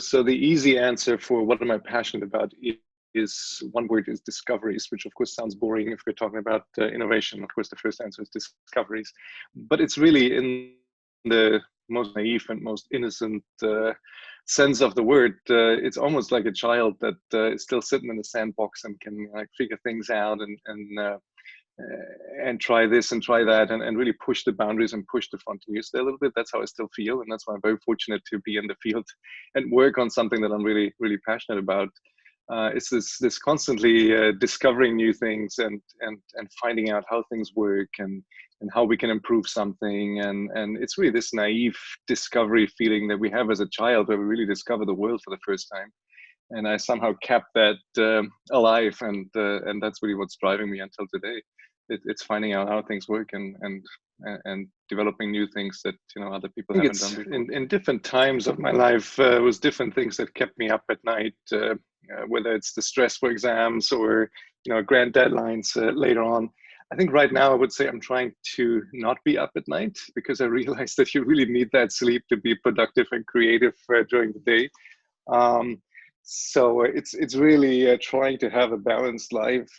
So the easy answer for what am I passionate about is one word is discoveries, which of course sounds boring if we're talking about innovation. Of course, the first answer is discoveries, but it's really in the most naive and most innocent sense of the word. It's almost like a child that is still sitting in the sandbox and can like figure things out and try this and try that and really push the boundaries and push the frontiers there a little bit. That's how I still feel, and that's why I'm very fortunate to be in the field and work on something that I'm really really passionate about. It's this constantly discovering new things and finding out how things work and how we can improve something, and it's really this naive discovery feeling that we have as a child where we really discover the world for the first time. And I somehow kept that alive, and that's really what's driving me until today. It's finding out how things work and developing new things that other people haven't done before. In different times of my life, was different things that kept me up at night. Whether it's the stress for exams or grand deadlines later on. I think right now I would say I'm trying to not be up at night, because I realize that you really need that sleep to be productive and creative during the day. So it's really trying to have a balanced life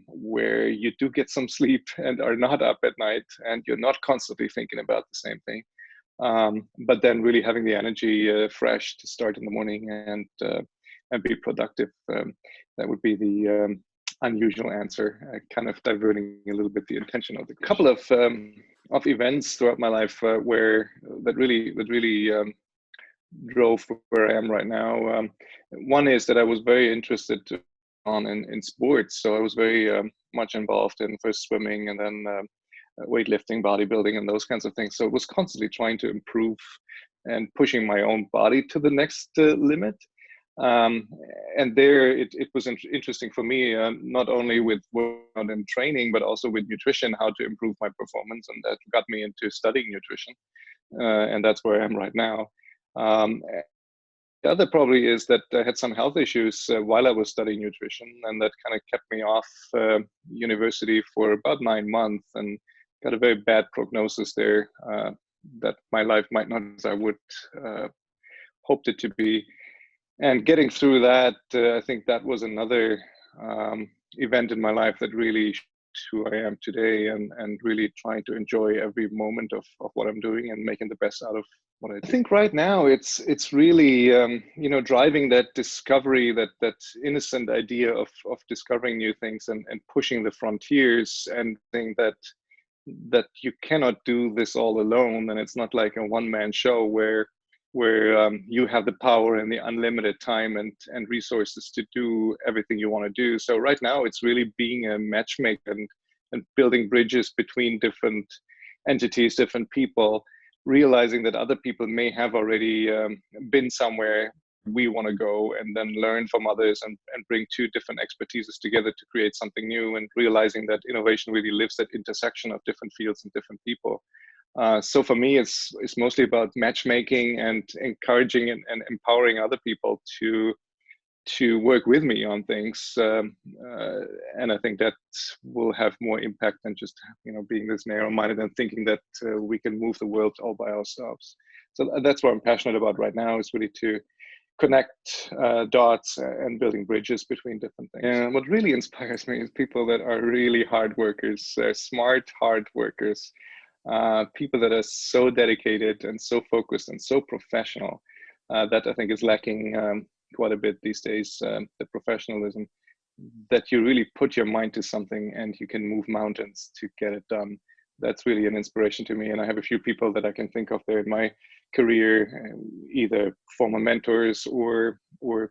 where you do get some sleep and are not up at night and you're not constantly thinking about the same thing. But then really having the energy fresh to start in the morning and be productive. That would be the unusual answer, kind of diverting a little bit the intention of the couple of events throughout my life where that really drove where I am right now. One is that I was very interested in sports, so I was very much involved in first swimming and then weightlifting, bodybuilding, and those kinds of things. So it was constantly trying to improve and pushing my own body to the next limit. And there it was interesting for me, not only with workout and training, but also with nutrition, how to improve my performance. And that got me into studying nutrition. And that's where I am right now. The other probably is that I had some health issues while I was studying nutrition, and that kind of kept me off university for about 9 months and got a very bad prognosis there, that my life might not as I would hoped it to be. And getting through that, I think that was another event in my life that really who I am today, and really trying to enjoy every moment of what I'm doing and making the best out of what I do. I think right now it's really driving that discovery, that innocent idea of discovering new things and pushing the frontiers, and think that you cannot do this all alone, and it's not like a one-man show where you have the power and the unlimited time and resources to do everything you want to do. So right now it's really being a matchmaker and building bridges between different entities, different people, realizing that other people may have already been somewhere we want to go, and then learn from others and bring two different expertises together to create something new, and realizing that innovation really lives at intersection of different fields and different people. So for me, it's mostly about matchmaking and encouraging and empowering other people to work with me on things, and I think that will have more impact than just being this narrow-minded and thinking that we can move the world all by ourselves. So that's what I'm passionate about right now, is really to connect dots and building bridges between different things. And what really inspires me is people that are really hard workers, smart hard workers. People that are so dedicated and so focused and so professional, that I think is lacking quite a bit these days, the professionalism, that you really put your mind to something and you can move mountains to get it done. That's really an inspiration to me. And I have a few people that I can think of there in my career, either former mentors or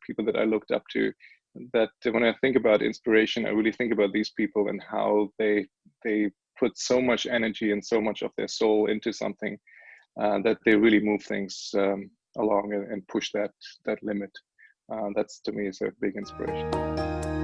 people that I looked up to, that when I think about inspiration, I really think about these people and how they put so much energy and so much of their soul into something, that they really move things along and push that limit. That's, to me, is a big inspiration.